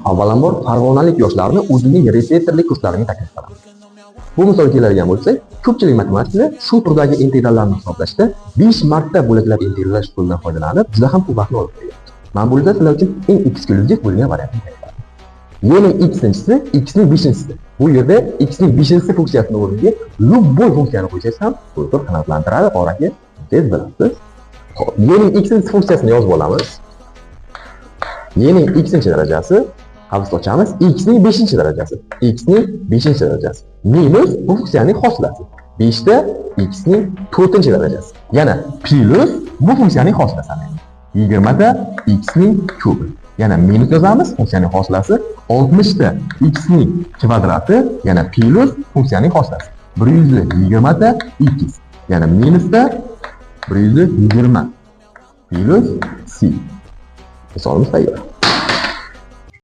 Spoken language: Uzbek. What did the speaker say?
avvalambor farg'onalik yoshlarni o'zining repetitorlik kurslariga taklif qilamiz. Bu misolga keladigan bo'lsak, ko'pchilik matematiklar shu turdagi integrallarni hisoblashda 5 marta bo'laklar integrallar usulidan foydalanib, juda ham ko'p vaqtni olib qo'yapti. Mana bu sizlar uchun eng eksklyuziv bo'lgan variantni tayyorladim. Yana x-inchisi, x ning 5-inchisi. Bu yerda x ning 5-inchisi funksiyasini o'rniga любой funksiyani qo'ysangiz ham to'g'ri qanotlantiradi, oraqaga tez bilasiz. Xo'p, y ning x-inchisi funksiyasini yozib olamiz. Y ning x-inchi darajasi, qavs ochamiz, x ning 5-darajasi, x ning 5-darajasi minus bu funksiyaning hosilasi 5 da x ning 4-darajasi. Yana plus bu funksiyaning hosilasi 20 da x ning kubi. Yana minus yozamiz, funksiyaning hosilasi 60 da x ning kvadrati, yana plus funksiyaning hosilasi 120 da x. Yana minus da 120 plus c. Misolimiz tayyor.